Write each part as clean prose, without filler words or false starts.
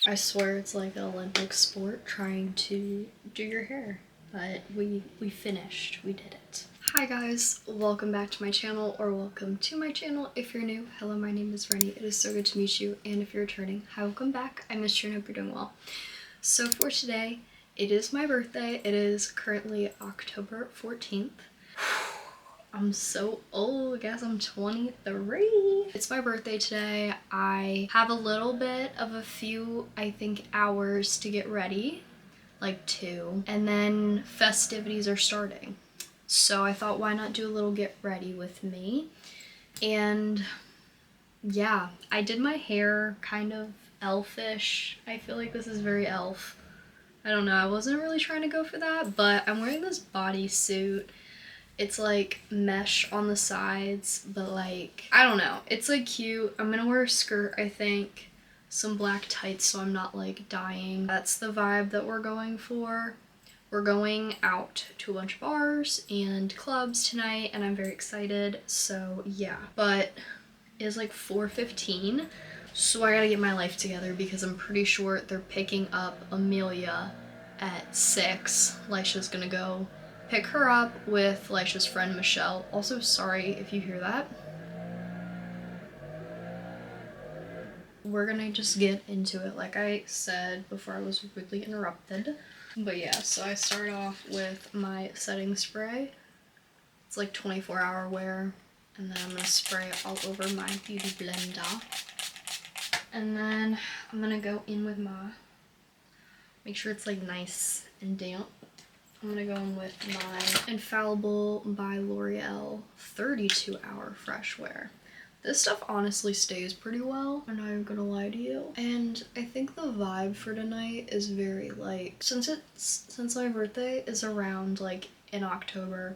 I swear it's like an Olympic sport trying to do your hair, but we finished. We did it. Hi guys, welcome back to my channel, or welcome to my channel if you're new. Hello, my name is Rennie. It is so good to meet you, and if you're returning, hi, welcome back. I missed you and hope you're doing well. So for today, it is my birthday. It is currently October 14th. I'm so old, I guess I'm 23. It's my birthday today. I have a little bit of a few, I think, hours to get ready, like 2, and then festivities are starting. So I thought, why not do a little get ready with me? And yeah, I did my hair kind of elfish. I feel like this is very elf. I don't know, I wasn't really trying to go for that, but I'm wearing this bodysuit. It's like mesh on the sides, but like, I don't know. It's like cute. I'm gonna wear a skirt, I think. Some black tights so I'm not like dying. That's the vibe that we're going for. We're going out to a bunch of bars and clubs tonight and I'm very excited, so yeah. But it's like 4:15, so I gotta get my life together because I'm pretty sure they're picking up Amelia at 6. Leisha's gonna go pick her up with Leisha's friend Michelle. Also, sorry if you hear that. We're gonna just get into it like I said before I was rudely interrupted. But yeah, so I start off with my setting spray. It's like 24-hour wear, and then I'm gonna spray it all over my beauty blender. And then I'm gonna go in with my, make sure it's like nice and damp. I'm gonna go in with my Infallible by L'Oreal 32-hour fresh wear. This stuff honestly stays pretty well, I'm not even gonna lie to you. And I think the vibe for tonight is very like, since my birthday is around like in October,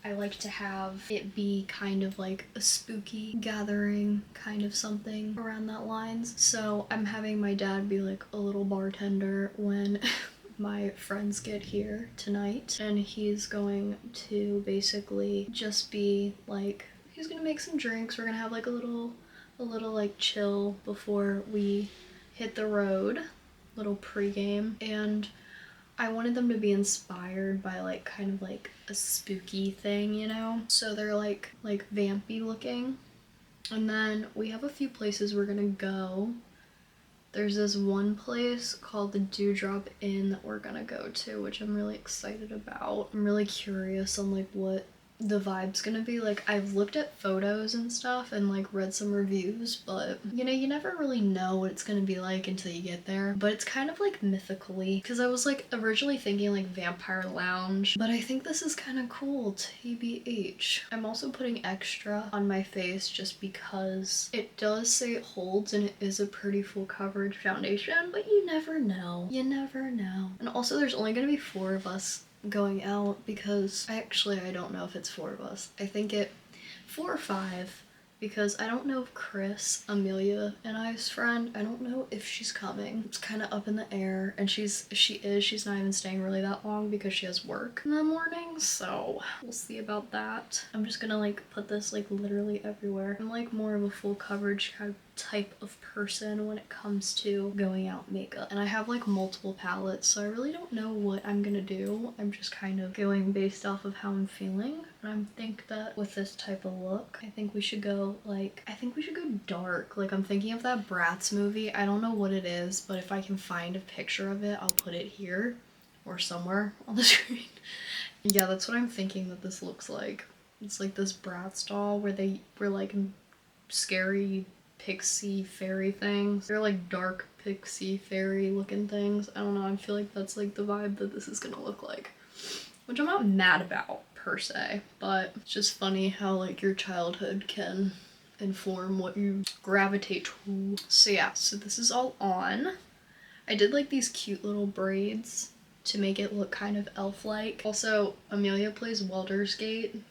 I like to have it be kind of like a spooky gathering kind of something around that lines. So I'm having my dad be like a little bartender when my friends get here tonight, and he's going to basically just be like, he's gonna make some drinks. We're gonna have like a little like chill before we hit the road, little pregame. And I wanted them to be inspired by like kind of like a spooky thing, you know? So they're like vampy looking. And then we have a few places we're gonna go. There's this one place called the Dewdrop Inn that we're gonna go to, which I'm really excited about. I'm really curious on like what the vibe's gonna be. Like, I've looked at photos and stuff and like read some reviews, but you know, you never really know what it's gonna be like until you get there. But it's kind of like mythically, because I was like originally thinking like Vampire Lounge, but I think this is kind of cool, TBH. I'm also putting extra on my face just because it does say it holds and it is a pretty full coverage foundation, but you never know. You never know. And also there's only gonna be 4 of us going out, because I don't know if it's 4 of us. I think 4 or 5, because I don't know if Chris, Amelia and I's friend, I don't know if she's coming. It's kind of up in the air, and she's not even staying really that long because she has work in the morning, so we'll see about that. I'm just gonna like put this like literally everywhere. I'm like more of a full coverage kind of type of person when it comes to going out makeup, and I have like multiple palettes, so I really don't know what I'm gonna do. I'm just kind of going based off of how I'm feeling, and I think that with this type of look, I think we should go dark. Like, I'm thinking of that Bratz movie. I don't know what it is, but if I can find a picture of it, I'll put it here or somewhere on the screen. Yeah, that's what I'm thinking that this looks like. It's like this Bratz doll where they were like scary pixie fairy things. They're like dark pixie fairy looking things. I don't know, I feel like that's like the vibe that this is gonna look like, which I'm not mad about per se, but it's just funny how like your childhood can inform what you gravitate to. So yeah, so this is all on. I did like these cute little braids to make it look kind of elf-like. Also, Amelia plays Baldur's Gate.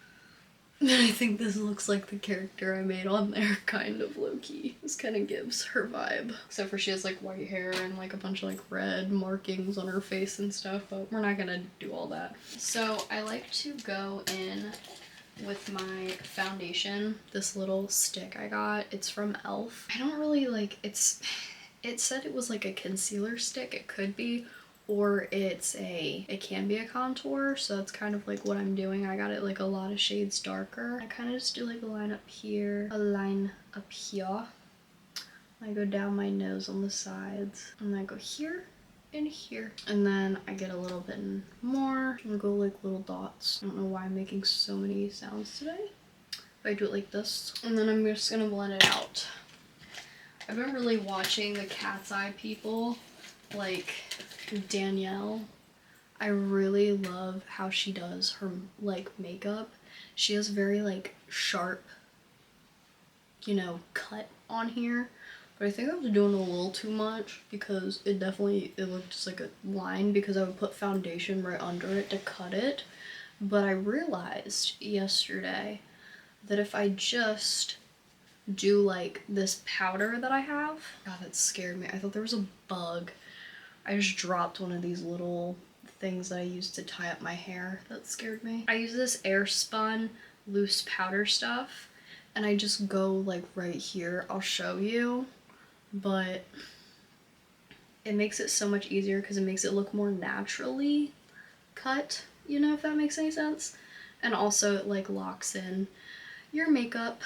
I think this looks like the character I made on there, kind of low-key. This kind of gives her vibe. Except for she has like white hair and like a bunch of like red markings on her face and stuff, but we're not gonna do all that. So I like to go in with my foundation, this little stick I got. It's from e.l.f. I don't really like, it's it said it was like a concealer stick. It could be, or it can be a contour, so that's kind of like what I'm doing. I got it like a lot of shades darker. I kind of just do like a line up here, a line up here. I go down my nose on the sides, and then I go here and here, and then I get a little bit more and go like little dots. I don't know why I'm making so many sounds today. But I do it like this, and then I'm just gonna blend it out. I've been really watching the cat's eye people, like Danielle. I really love how she does her like makeup. She has very like sharp, you know, cut on here. But I think I was doing a little too much because it looked just like a line because I would put foundation right under it to cut it. But I realized yesterday that if I just do like this powder that I have, God, that scared me. I thought there was a bug. I just dropped one of these little things that I used to tie up my hair. That scared me. I use this Airspun loose powder stuff, and I just go like right here. I'll show you, but it makes it so much easier because it makes it look more naturally cut, you know, if that makes any sense. And also it like locks in your makeup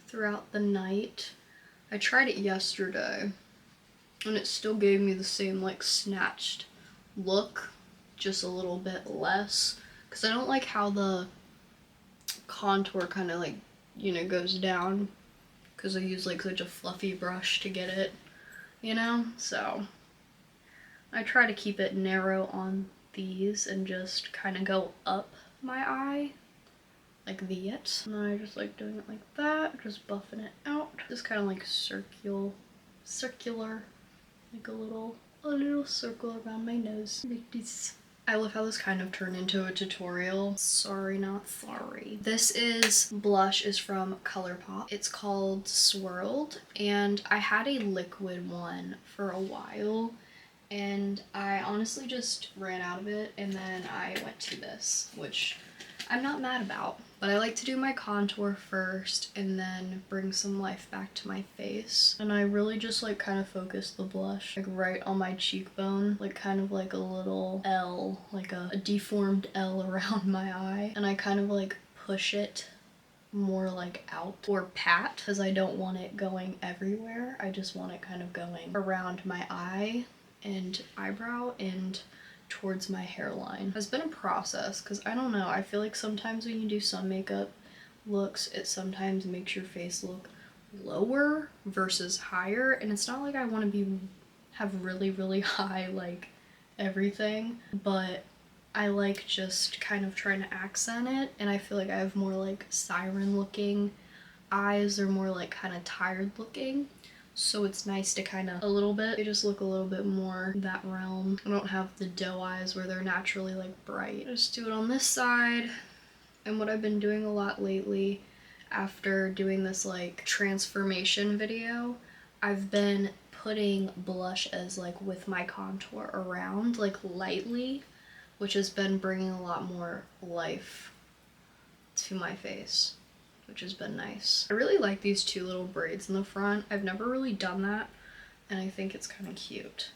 throughout the night. I tried it yesterday and it still gave me the same like snatched look, just a little bit less, because I don't like how the contour kind of like, you know, goes down, because I use like such a fluffy brush to get it, you know. So I try to keep it narrow on these and just kind of go up my eye like that. And then I just like doing it like that, just buffing it out, just kind of like circular, like a little circle around my nose, like this. I love how this kind of turned into a tutorial. Sorry, not sorry. This blush is from ColourPop. It's called Swirled, and I had a liquid one for a while, and I honestly just ran out of it, and then I went to this, which I'm not mad about. But I like to do my contour first and then bring some life back to my face. And I really just like kind of focus the blush like right on my cheekbone, like kind of like a little L, like a deformed L around my eye. And I kind of like push it more like out or pat, because I don't want it going everywhere. I just want it kind of going around my eye and eyebrow and towards my hairline. It's been a process, because I don't know, I feel like sometimes when you do some makeup looks, it sometimes makes your face look lower versus higher, and it's not like I want to have really high like everything, but I like just kind of trying to accent it, and I feel like I have more like siren looking eyes. They're more like kind of tired looking. So it's nice to kind of they just look a little bit more that realm. I don't have the doe eyes where they're naturally like bright. Just do it on this side. And what I've been doing a lot lately, after doing this like transformation video, I've been putting blush as like with my contour around like lightly, which has been bringing a lot more life to my face, which has been nice. I really like these two little braids in the front. I've never really done that, and I think it's kind of cute.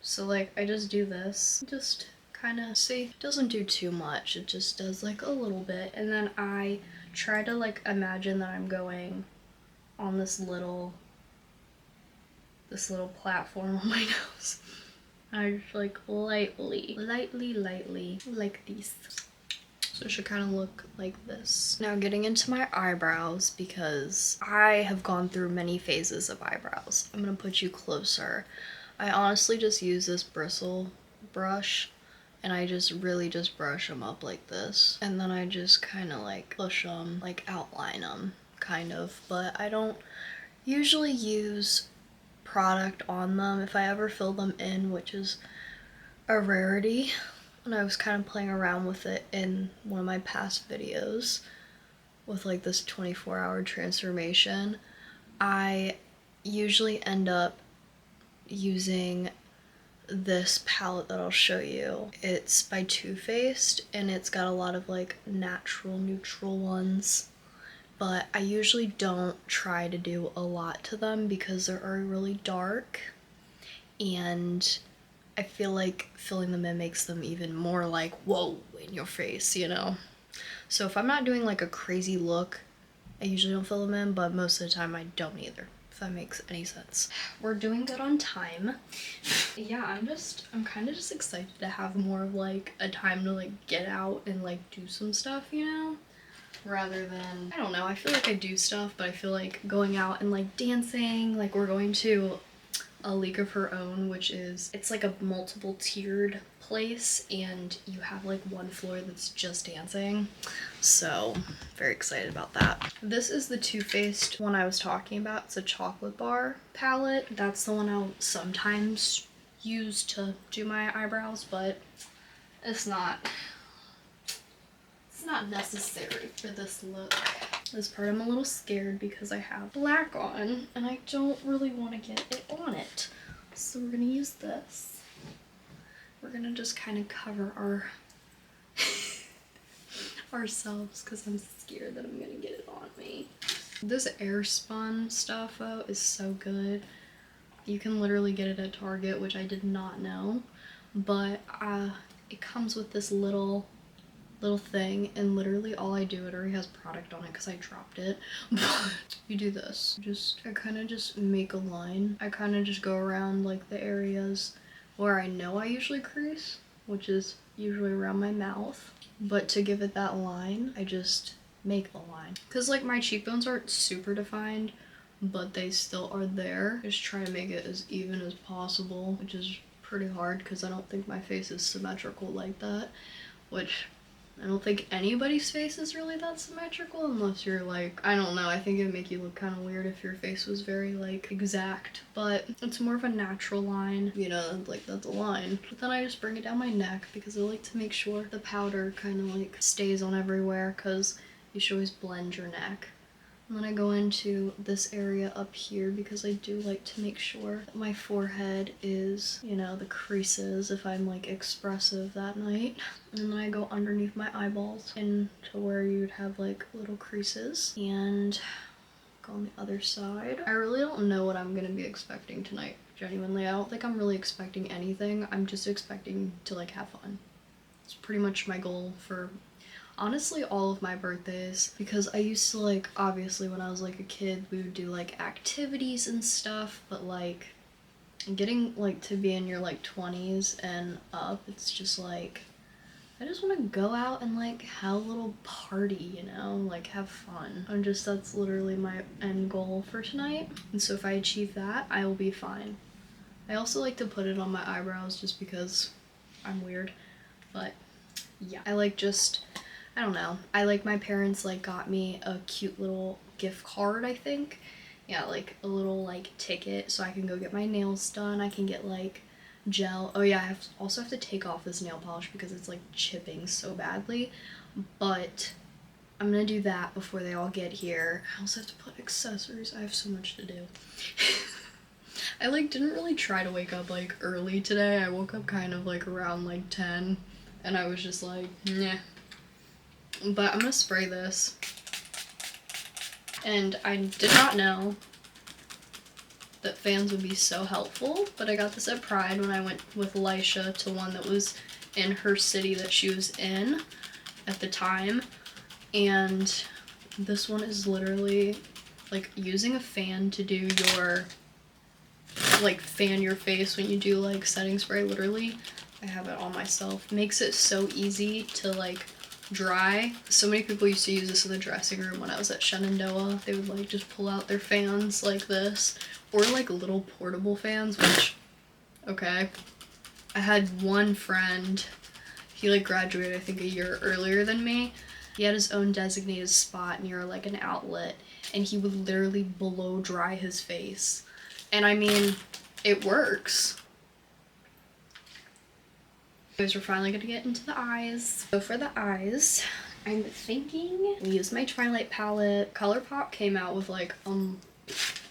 So like I just do this, just kind of, see, it doesn't do too much, it just does like a little bit, and then I try to like imagine that I'm going on this little platform on my nose. I just like lightly, like these. So it should kind of look like this. Now getting into my eyebrows, because I have gone through many phases of eyebrows. I'm gonna put you closer. I honestly just use this bristle brush, and I just really just brush them up like this. And then I just kind of like push them, like outline them, kind of. But I don't usually use product on them if I ever fill them in, which is a rarity. And I was kind of playing around with it in one of my past videos with like this 24-hour transformation. I usually end up using this palette that I'll show you. It's by Too Faced, and it's got a lot of like natural neutral ones, but I usually don't try to do a lot to them because they're already really dark. and I feel like filling them in makes them even more like, whoa, in your face, you know? So if I'm not doing like a crazy look, I usually don't fill them in, but most of the time I don't either, if that makes any sense. We're doing good on time. Yeah, I'm kind of just excited to have more of like a time to like get out and like do some stuff, you know? Rather than, I don't know, I feel like I do stuff, but I feel like going out and like dancing, like we're going to a League of Her Own, which is, it's like a multiple tiered place, and you have like one floor that's just dancing. So very excited about that. This is the Too Faced one I was talking about. It's a chocolate bar palette. That's the one I'll sometimes use to do my eyebrows, but it's not necessary for this look. This part I'm a little scared because I have black on and I don't really want to get it on it. So we're gonna use this. We're gonna just kind of cover our ourselves because I'm scared that I'm gonna get it on me. This Airspun stuff though is so good. You can literally get it at Target, which I did not know, but it comes with this little thing, and literally all I do, it already has product on it because I dropped it, but you do this, I kind of just make a line. I kind of just go around like the areas where I know I usually crease, which is usually around my mouth, but to give it that line, I just make the line. Because like my cheekbones aren't super defined, but they still are there. Just try to make it as even as possible, which is pretty hard because I don't think my face is symmetrical like that, which I don't think anybody's face is really that symmetrical unless you're like, I don't know, I think it would make you look kind of weird if your face was very like exact, but it's more of a natural line, you know, like that's a line. But then I just bring it down my neck because I like to make sure the powder kind of like stays on everywhere, because you should always blend your neck. And then I go into this area up here because I do like to make sure that my forehead is, you know, the creases if I'm like expressive that night. And then I go underneath my eyeballs into where you'd have like little creases, and go on the other side. I really don't know what I'm gonna be expecting tonight, genuinely. I don't think I'm really expecting anything. I'm just expecting to like have fun. It's pretty much my goal for honestly all of my birthdays, because I used to like, obviously when I was like a kid we would do like activities and stuff, but like getting like to be in your like 20s and up, it's just like I just want to go out and like have a little party, you know, like have fun. That's literally my end goal for tonight, and so if I achieve that, I will be fine. I also like to put it on my eyebrows just because I'm weird, but yeah, I don't know. I like, my parents like got me a cute little gift card, I think. Yeah, like a little like ticket so I can go get my nails done. I can get like gel. Oh yeah, I also have to take off this nail polish because it's like chipping so badly. But I'm gonna do that before they all get here. I also have to put accessories. I have so much to do. I like didn't really try to wake up like early today. I woke up kind of like around like 10 and I was just like, nah. But I'm gonna spray this. And I did not know that fans would be so helpful, but I got this at Pride when I went with Elisha to one that was in her city that she was in at the time. And this one is literally like using a fan to do your, like fan your face when you do like setting spray, literally. I have it on myself. Makes it so easy to like dry. So many people used to use this in the dressing room when I was at Shenandoah. They would like just pull out their fans like this, or like little portable fans, which, okay. I had one friend, he like graduated I think a year earlier than me. He had his own designated spot near like an outlet, and he would literally blow dry his face. And I mean, it works. We're finally gonna get into the eyes. So for the eyes, I'm thinking we use my Twilight palette. ColourPop came out with like,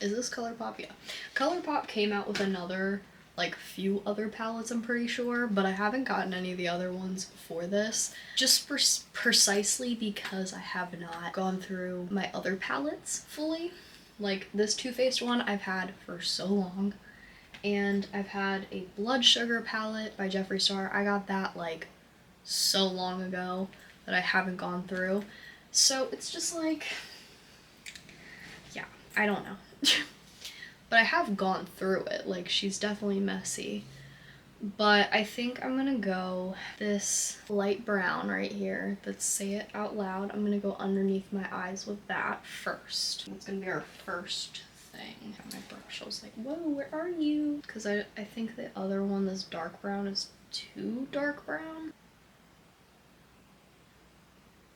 is this ColourPop? Yeah. ColourPop came out with another, like few other palettes I'm pretty sure, but I haven't gotten any of the other ones for this. Just precisely because I have not gone through my other palettes fully. Like this Too Faced one I've had for so long, And I've had a blood sugar palette by Jeffree Star. I got that like so long ago that I haven't gone through. So it's just like, yeah, I don't know. But I have gone through it. Like, she's definitely messy. But I think I'm gonna go this light brown right here. Let's say it out loud. I'm gonna go underneath my eyes with that first. It's gonna be our first thing. My brush, I was like, whoa, where are you? Because I think the other one, this dark brown, is too dark brown.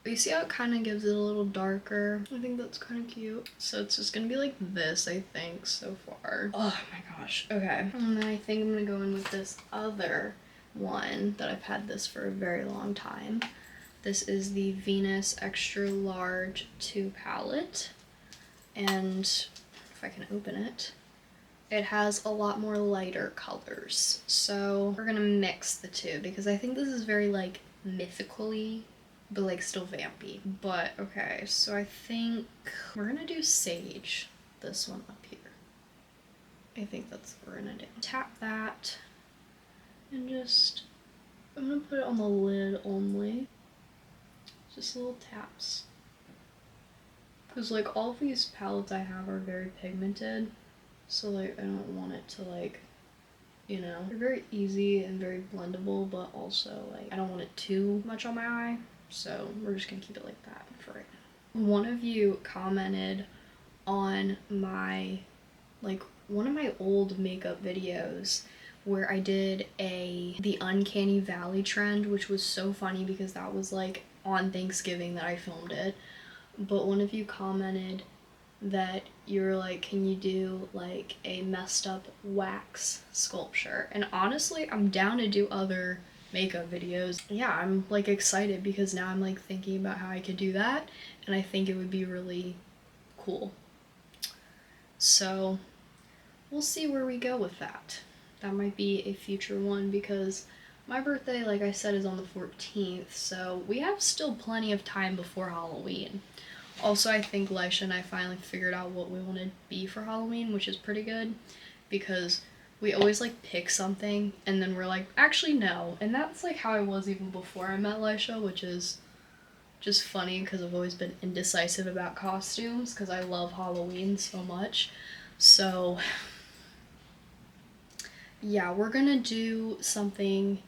But you see how it kind of gives it a little darker? I think that's kind of cute. So it's just gonna be like this, I think, so far. Oh my gosh, okay. And then I think I'm gonna go in with this other one that I've had this for a very long time. This is the Venus Extra Large 2 palette. And if I can open it, it has a lot more lighter colors. So we're gonna mix the two because I think this is very like mythically, but like still vampy. But okay, so I think we're gonna do Sage, this one up here. I think that's what we're gonna do. Tap that and just, I'm gonna put it on the lid only. Just little taps. Because like all of these palettes I have are very pigmented. So like I don't want it to like, you know, they're very easy and very blendable, but also like I don't want it too much on my eye. So we're just gonna keep it like that for right now. One of you commented on my, like one of my old makeup videos where I did the Uncanny Valley trend, which was so funny because that was like on Thanksgiving that I filmed it. But one of you commented that you were like, can you do like a messed up wax sculpture? And honestly, I'm down to do other makeup videos. Yeah, I'm like excited because now I'm like thinking about how I could do that, and I think it would be really cool. So we'll see where we go with that. That might be a future one because my birthday, like I said, is on the 14th, so we have still plenty of time before Halloween. Also, I think Lisha and I finally figured out what we want to be for Halloween, which is pretty good because we always like pick something and then we're like, actually no. And that's like how I was even before I met Lisha, which is just funny because I've always been indecisive about costumes because I love Halloween so much. So yeah, we're gonna do something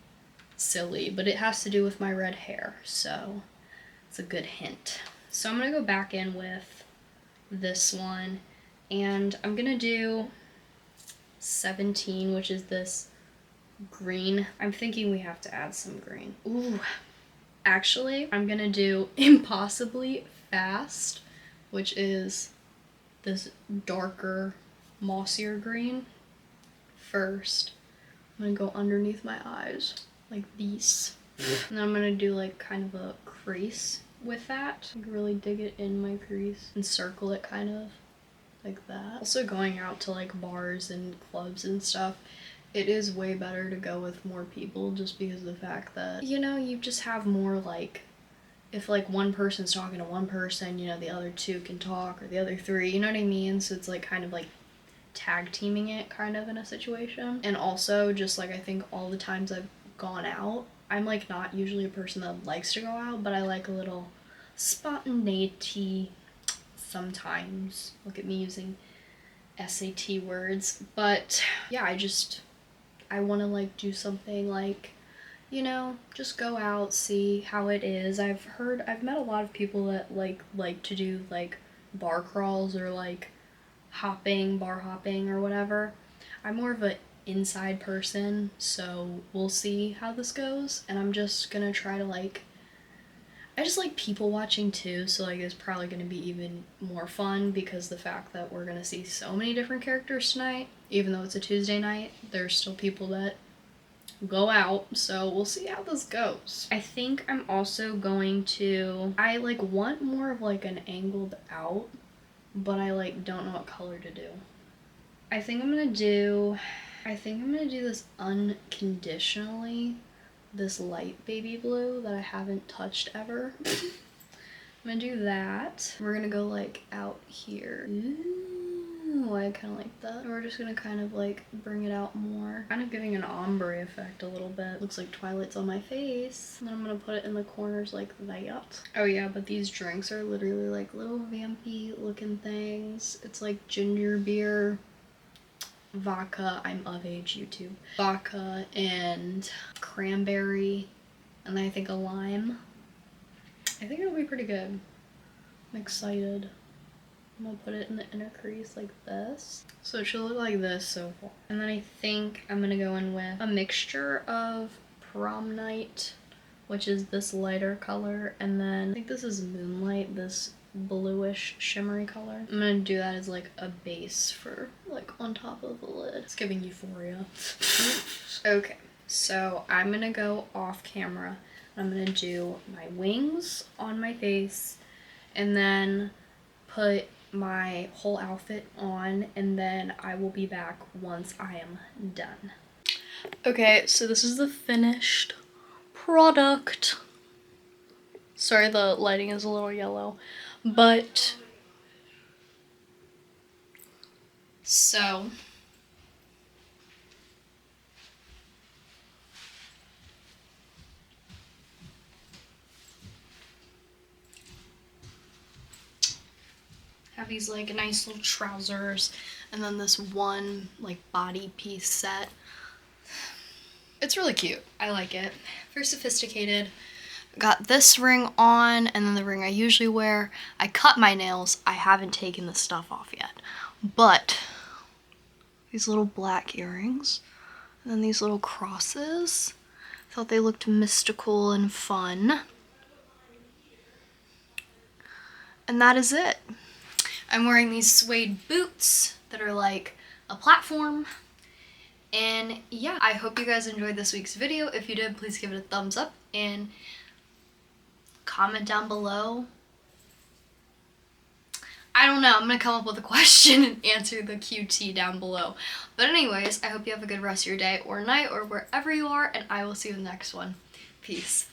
silly, but it has to do with my red hair, so it's a good hint. So I'm gonna go back in with this one, and I'm gonna do 17, which is this green. I'm thinking we have to add some green. Ooh, actually, I'm gonna do Impossibly Fast, which is this darker, mossier green. First, I'm gonna go underneath my eyes, like these. And then I'm gonna do like kind of a crease with that. Like really dig it in my crease and circle it kind of like that. Also going out to like bars and clubs and stuff, it is way better to go with more people just because of the fact that, you know, you just have more like, if like one person's talking to one person, you know, the other two can talk, or the other three, you know what I mean? So it's like kind of like tag teaming it kind of in a situation. And also just like I think all the times I've gone out, I'm like not usually a person that likes to go out, but I like a little spontaneity sometimes. Look at me using SAT words. But yeah, I want to like do something like, you know, just go out, see how it is. I've met a lot of people that like to do like bar crawls or like bar hopping or whatever. I'm more of an inside person, so we'll see how this goes. And I'm just gonna try to like, I just like people watching too, so like it's probably gonna be even more fun because the fact that we're gonna see so many different characters tonight, even though it's a Tuesday night, there's still people that go out, so we'll see how this goes. I think I'm also going to, I like want more of like an angled out, but I like don't know what color to do. I think I'm gonna do this Unconditionally, this light baby blue that I haven't touched ever. I'm gonna do that. We're gonna go like out here. Ooh. Ooh, I kind of like that. And we're just gonna kind of like bring it out more. Kind of giving an ombre effect a little bit. Looks like Twilight's on my face. And then I'm gonna put it in the corners like that. Oh yeah, but these drinks are literally like little vampy looking things. It's like ginger beer, vodka, I'm of age, YouTube. Vodka and cranberry, and then I think a lime. I think it'll be pretty good. I'm excited. I'm gonna put it in the inner crease like this. So it should look like this so far. And then I think I'm gonna go in with a mixture of Prom Night, which is this lighter color, and then I think this is Moonlight, this bluish shimmery color. I'm gonna do that as like a base for like on top of the lid. It's giving Euphoria. Okay, so I'm gonna go off camera. I'm gonna do my wings on my face and then put my whole outfit on, and then I will be back once I am done. Okay, so this is the finished product. Sorry, the lighting is a little yellow, but so have these like nice little trousers and then this one like body piece set. It's really cute. I like it. Very sophisticated. Got this ring on and then the ring I usually wear. I cut my nails. I haven't taken the stuff off yet. But these little black earrings and then these little crosses. I thought they looked mystical and fun. And that is it. I'm wearing these suede boots that are like a platform. And yeah, I hope you guys enjoyed this week's video. If you did, please give it a thumbs up and comment down below. I don't know, I'm gonna come up with a question and answer the QT down below. But anyways, I hope you have a good rest of your day or night or wherever you are, and I will see you in the next one. Peace.